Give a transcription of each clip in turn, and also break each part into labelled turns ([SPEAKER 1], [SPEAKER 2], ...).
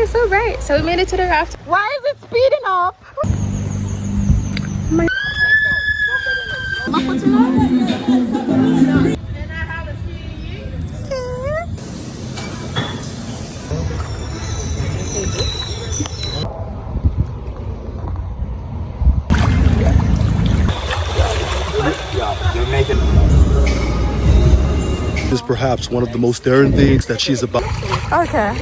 [SPEAKER 1] is so bright. So we made it to the raft.
[SPEAKER 2] Why is it speeding up?
[SPEAKER 1] My
[SPEAKER 3] Jamaican.
[SPEAKER 4] Is perhaps one of the most daring things that she's about.
[SPEAKER 2] Okay.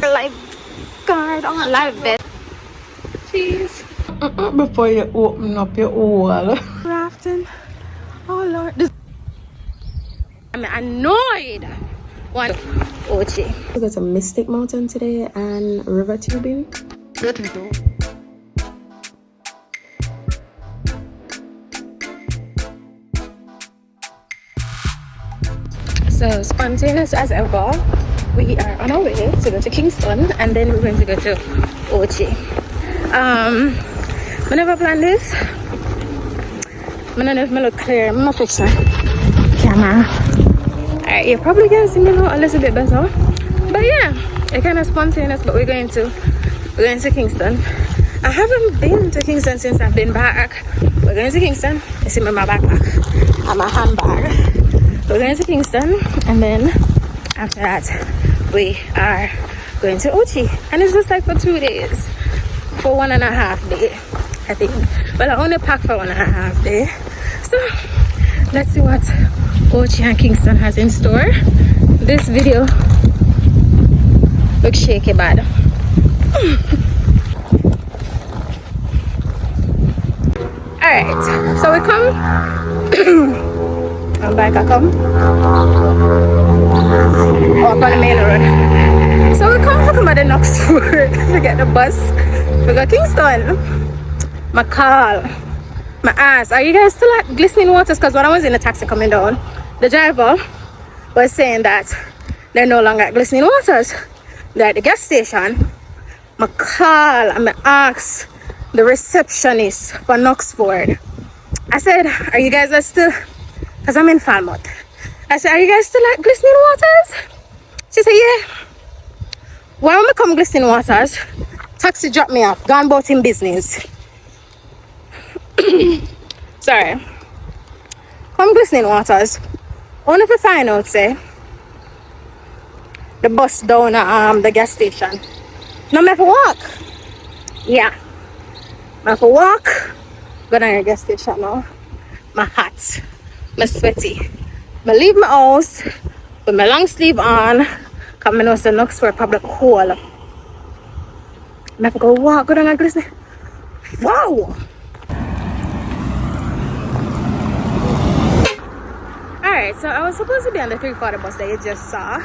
[SPEAKER 1] lifeguard on live bed. Cheese.
[SPEAKER 2] Before you open up your wall.
[SPEAKER 1] Rafting. Oh Lord. I'm annoyed. One Ochi. We got to Mystic Mountain today and river tubing. So spontaneous as ever, we are on our way to go to Kingston and then we're going to go to Ochi. I never planned this. I don't know if I look clear. I'm not fixing camera. Alright, you probably can see me now a little bit better. But yeah, it's kind of spontaneous, but we're going to Kingston. I haven't been to Kingston since I've been back. We're going to Kingston. You see me in my backpack and my handbag. We're going to Kingston and then after that we are going to Ochi, and it's just like for 2 days, for 1.5 days I think. Well, I only packed for 1.5 days, so let's see what Ochi and Kingston has in store. This video looks shaky bad. Alright, so we come I'm back, I come up on the main road. So we come from the Knoxford to get the bus to go Kingston. My call, my ass, are you guys still at Glistening Waters? Because when I was in the taxi coming down, the driver was saying that they're no longer at Glistening Waters, they're at the gas station. My call and my ask the receptionist for Knoxford. I said, are you guys still, because I'm in Falmouth, I said, are you guys still at Glistening Waters? She said, yeah. Why don't we come Glistening Waters? Taxi dropped me off, gone about in business. Sorry. Come Glistening Waters. Only if we find out, say, the bus down at the gas station. No, I have to walk. Yeah. I have to walk. Go down to the gas station now. My hot. My sweaty. I leave my house with my long sleeve on. Come in the Knoxford probably cool. I have to go walk. Go down and listen. Wow. Alright, so I was supposed to be on the 340 bus that you just saw.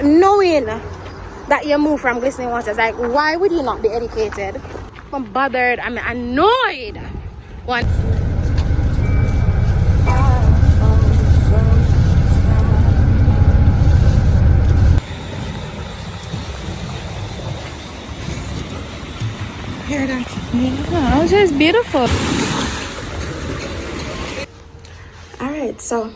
[SPEAKER 1] Knowing that you move from Glistening Waters, like, why would you not be educated? I'm bothered. I'm annoyed. One. Here it is. Yeah, it's just beautiful. Alright, so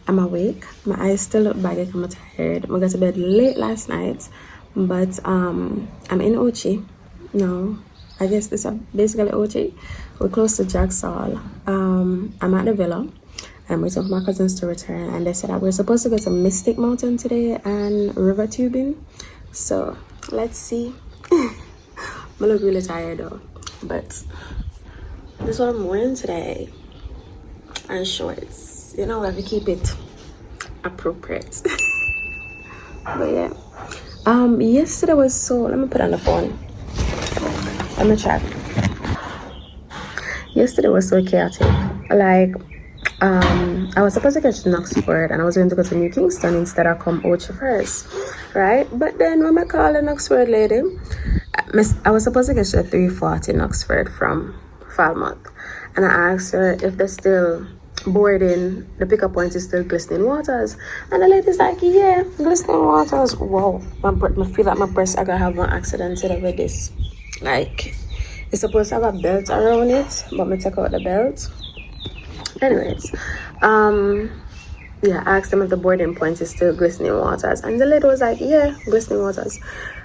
[SPEAKER 1] I'm awake. My eyes still look baggy. I'm tired. I got to bed late last night, but I'm in Ochi. No, I guess this is basically Ochi. We're close to Jack's Hall. I'm at the villa. I'm waiting for my cousins to return, and they said that we're supposed to go to Mystic Mountain today and river tubing. So let's see. I look really tired though, but this is what I'm wearing today, and shorts. You know, we have to keep it appropriate. But yeah, yesterday was so, let me put on the phone. Let me check. Yesterday was so chaotic. Like, I was supposed to catch Knoxford and I was going to go to New Kingston instead of come Ochi first, right? But then when I called the Knoxford lady, I was supposed to catch the 340 Knoxford from Falmouth, and I asked her if they're still boarding, the pickup point is still Glistening Waters, and the lady's like, yeah, Glistening Waters. Wow, I feel like my breast I gotta have one accident today with this. Like, it's supposed to have a belt around it, but me take out the belt Anyways, yeah, I asked them if the boarding point is still Glistening Waters, and the lady was like, yeah, Glistening Waters.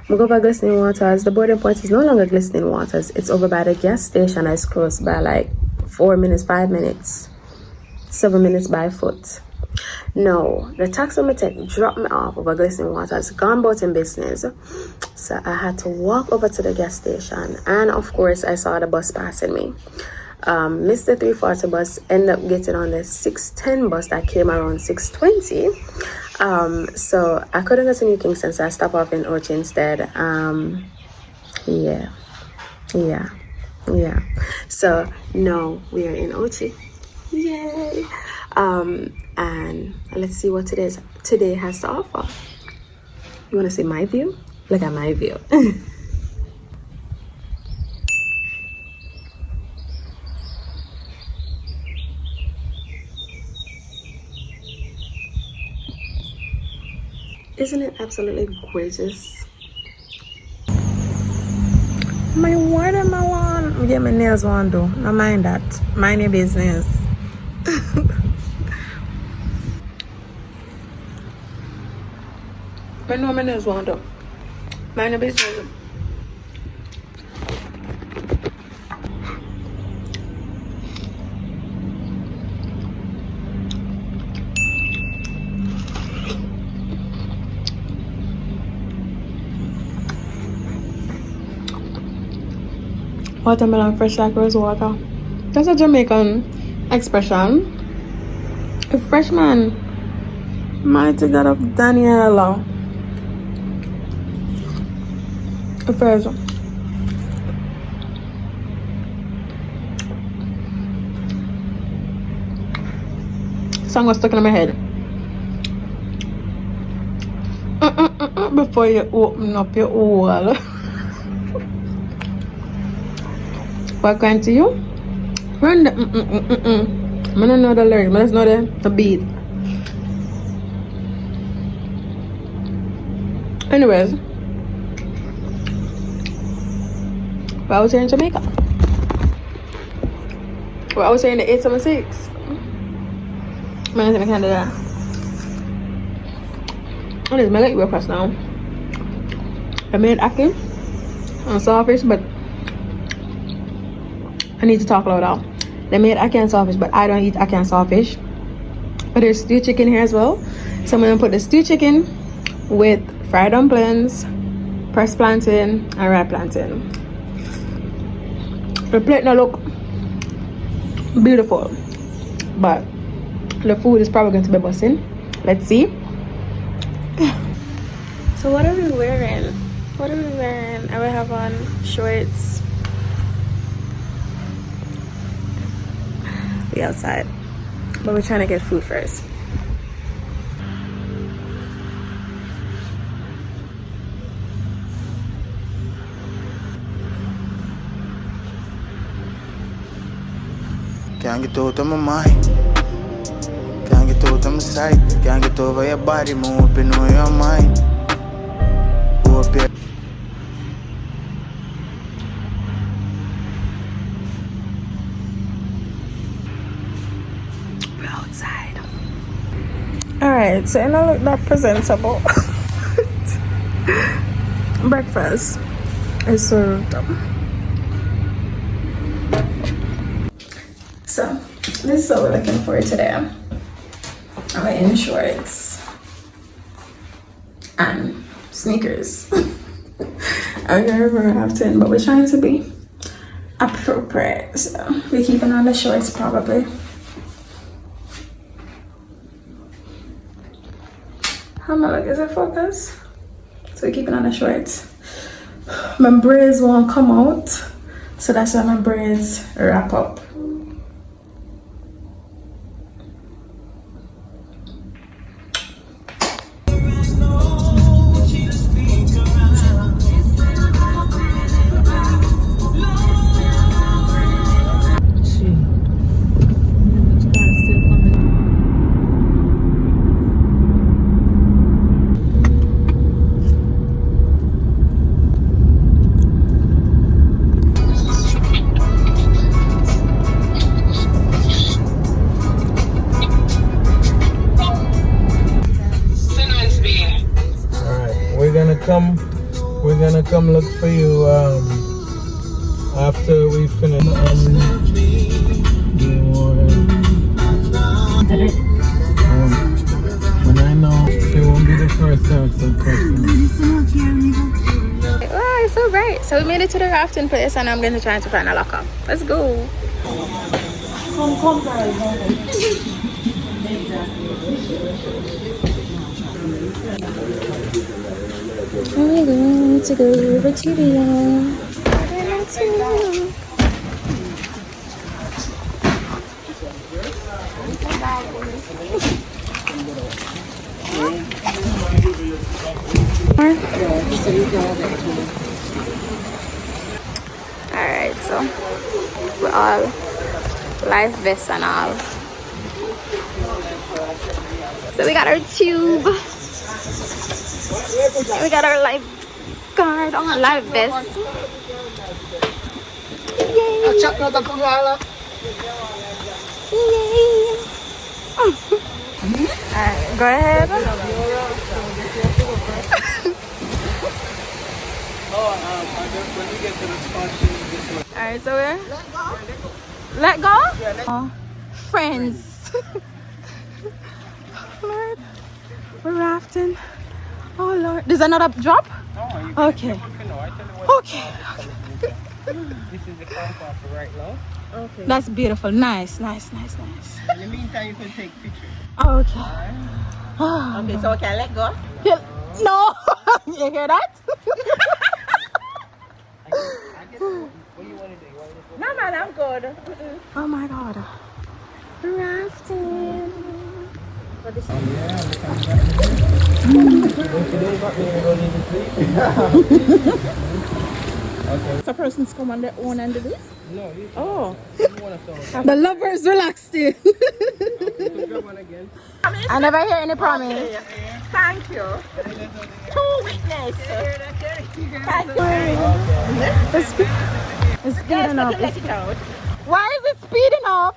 [SPEAKER 1] We go by Glistening Waters. The boarding point is no longer Glistening Waters. It's over by the gas station. It's close by like 4 minutes, 5 minutes, 7 minutes by foot. No, the taxi me take dropped me off over Glistening Waters, gone boat in business. So I had to walk over to the gas station, and of course I saw the bus passing me. Missed the 340 bus, ended up getting on the 610 bus that came around 620. So I couldn't get to New Kingston, so I stopped off in Ochi instead. Yeah. So no, we are in Ochi. Yay! And let's see what today has to offer. You want to see my view? Look at my view. Isn't it absolutely gorgeous?
[SPEAKER 2] My watermelon. Yeah, my nails want to. No mind that. Mind your business.
[SPEAKER 1] I know my nails want to. Mind your business.
[SPEAKER 2] Watermelon fresh like rose water. That's a Jamaican expression. A freshman. Mighty God of Daniela. A fresh. Song was stuck in my head. Before you open up your wall. What kind to you? Run the I don't know the lyrics, but let's know the beat. Anyways, we're out here in Jamaica. We're out here in the 876. Man, I can't do that. Oh, there's my leg breakfast now. I made ackee and sawfish, but I need to talk loud out. They made ackee and sawfish, but I don't eat ackee and sawfish. But there's stewed chicken here as well. So I'm gonna put the stewed chicken with fried dumplings, pressed plantain, and ripe plantain. The plate now look beautiful, but the food is probably going to be busting. Let's see.
[SPEAKER 1] So what are we wearing? I will have on shorts. We outside, but we're trying to get food first.
[SPEAKER 5] Can't get out of my mind. Can't get out of my sight. Can't get over your body. Move in on your mind. Hope you.
[SPEAKER 1] We're outside.
[SPEAKER 2] Alright, so I don't look that presentable. Breakfast is served.
[SPEAKER 1] So this is what we're looking for today. I'm in shorts and sneakers. I'm gonna wear Rafting, but we're trying to be appropriate. So we're keeping on the shorts probably. How my look? Is it focus? So we're keeping on the shorts. My braids won't come out, so that's why my braids wrap up.
[SPEAKER 6] come look for you after we finish. When I know it won't be the first time some questions.
[SPEAKER 2] Oh, it's so bright. So we made it to the rafting place and I'm going to try to find a locker. Let's go. We're going to go over to the Alright, so we're all life vests and all. So we got our tube. We got our life guard on, life vest. Yay! Yay! Alright, go ahead. Alright, so we're let go? Oh, friends. Lord, we're rafting. Oh Lord, there's another drop? Okay. Okay.
[SPEAKER 6] This is the compass right now.
[SPEAKER 2] Okay. That's beautiful. Nice.
[SPEAKER 6] In the meantime, you can take pictures.
[SPEAKER 2] Okay.
[SPEAKER 6] Okay, so can I let go?
[SPEAKER 2] Yeah. No. You hear that?
[SPEAKER 6] What do you want to do?
[SPEAKER 2] No, man, I'm good. Oh my God. Rafting.
[SPEAKER 7] So person's come on their own and do this?
[SPEAKER 6] No, you
[SPEAKER 7] Oh.
[SPEAKER 2] The lovers relaxed you.
[SPEAKER 6] one again.
[SPEAKER 2] I never hear any promise.
[SPEAKER 7] Thank you. Two witnesses.
[SPEAKER 2] It's speeding up.
[SPEAKER 7] Let it out.
[SPEAKER 2] Why is it speeding up?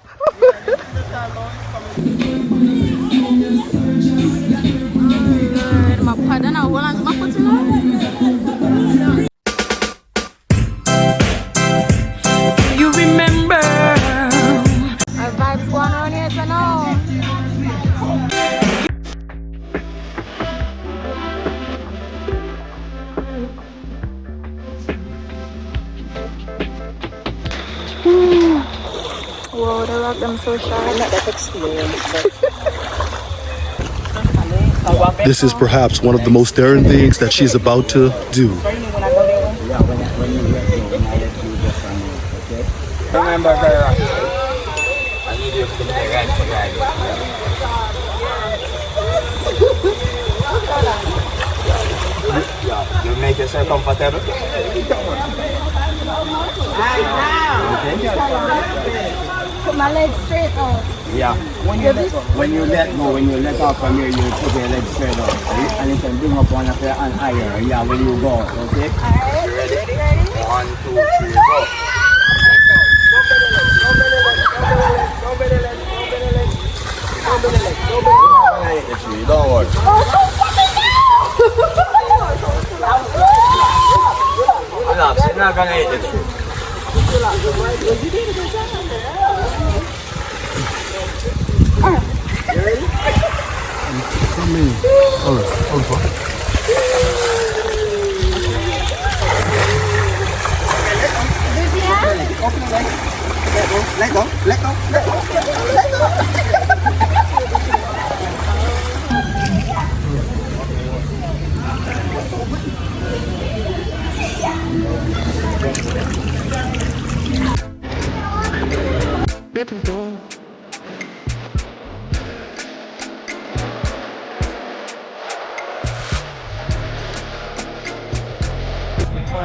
[SPEAKER 7] You remember?
[SPEAKER 2] Our vibes going on here, so no. Whoa, the rock them so sharp.
[SPEAKER 4] This is perhaps one of the most daring things that she's about to do.
[SPEAKER 3] Remember, I need you to stay right. Yeah, you make yourself comfortable.
[SPEAKER 2] Put my legs straight out.
[SPEAKER 3] Yeah. When you let go, when you let off from here, you put your legs straight out. And you can bring up one of your hand higher. Yeah, when you go, okay?
[SPEAKER 2] Alright.
[SPEAKER 3] You ready?
[SPEAKER 2] Ready?
[SPEAKER 3] 1, 2, 3, go. Don't worry. She's not gonna eat the tree. You ready? Let go.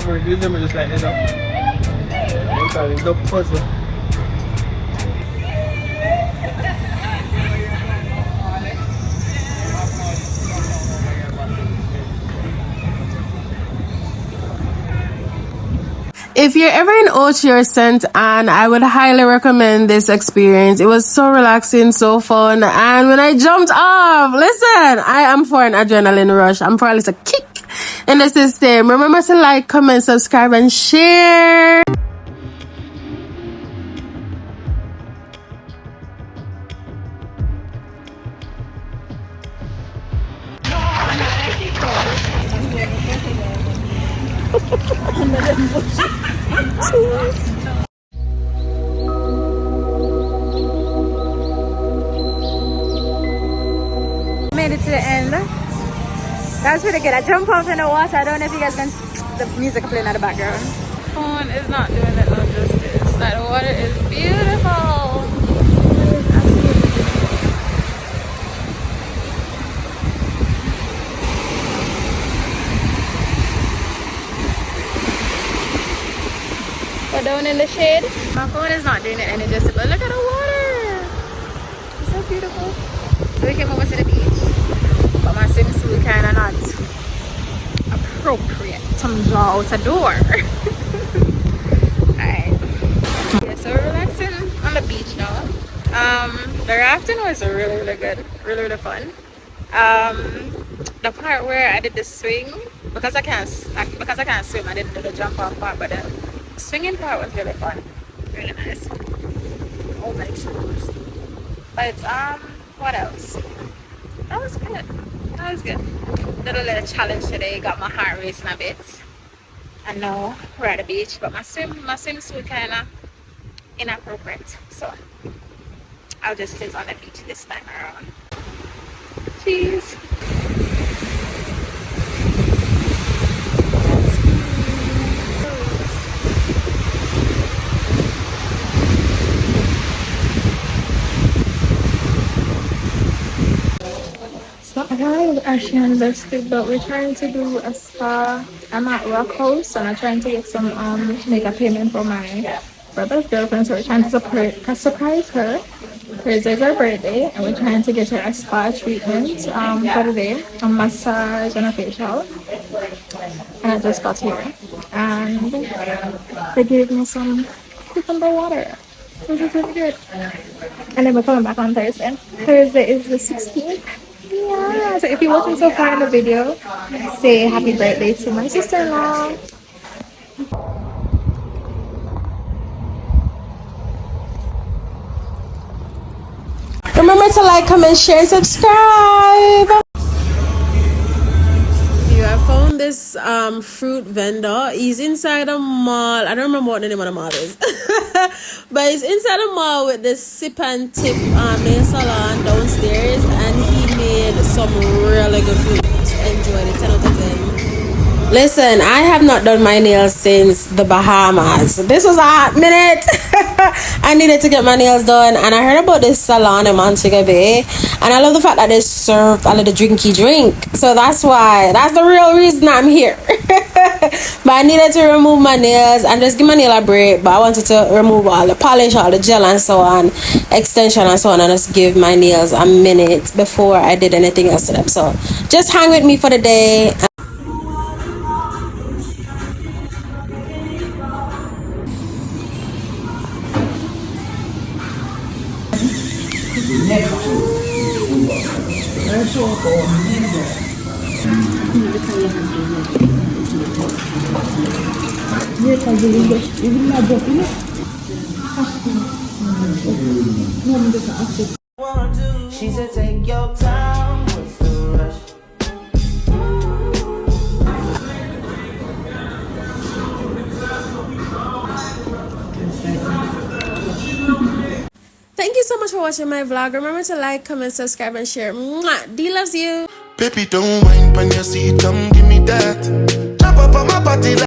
[SPEAKER 6] Review them or just let it up. Okay, no puzzle.
[SPEAKER 8] If you're ever in Ochi or St. Anne, I would highly recommend this experience. It was so relaxing, so fun. And when I jumped off, listen, I am for an adrenaline rush. I'm for a little kick. in the system. Remember to like, comment, subscribe, and share.
[SPEAKER 2] Made it to the end. That was pretty good. I jumped off in the water. I don't know if you guys can see the music playing in the background.
[SPEAKER 9] Phone is not doing it no justice. Like, the water is beautiful. We're down in the shade. My phone is not doing it any justice, but look at the water. It's so beautiful. So we came over to the beach, but my swimsuit kind of not appropriate. Some draw out a door. Alright. Yeah, so we're relaxing on the beach now. The rafting was really good, really fun. The part where I did the swing, because I can't swim, I didn't do the jump off part, but the swinging part was really fun, really nice. Oh my goodness. But what else? That was good. That was good. Did a little challenge today. Got my heart racing a bit. I know we're at the beach, but my swimsuit kind of inappropriate. So I'll just sit on the beach this time around. Cheers. So I actually invested, but we're trying to do a spa. I'm at Rock House and I'm trying to get some make a payment for my brother's girlfriend. So we're trying to surprise her. Thursday's her birthday and we're trying to get her a spa treatment for the day, a massage and a facial. And I just got here and they gave me some cucumber water. This is really good. And then we're coming back on Thursday. Thursday is the 16th. Yeah, so if you're watching so far in the video, say happy birthday to my sister-in-law.
[SPEAKER 8] Remember to like, comment, share, and subscribe. I found this fruit vendor. He's inside a mall. I don't remember what the name of the mall is. But he's inside a mall with this sip and tip nail salon downstairs, and he made some really good food. Enjoyed it. 10 out of 10. Listen, I have not done my nails since the Bahamas. This was a hot minute. I needed to get my nails done, and I heard about this salon in Montego Bay, and I love the fact that they serve a little drinky drink. So that's the real reason I'm here. But I needed to remove my nails and just give my nail a break. But I wanted to remove all the polish, all the gel and so on, extension and so on, and just give my nails a minute before I did anything else to them. So just hang with me for the day.
[SPEAKER 5] She said take your time, what's the rush?
[SPEAKER 8] Thank you so much for watching my vlog. Remember to like, comment, subscribe, and share. Mwah! D loves you.
[SPEAKER 10] Baby, don't mind when you see it, come give me that. Chop up on my body like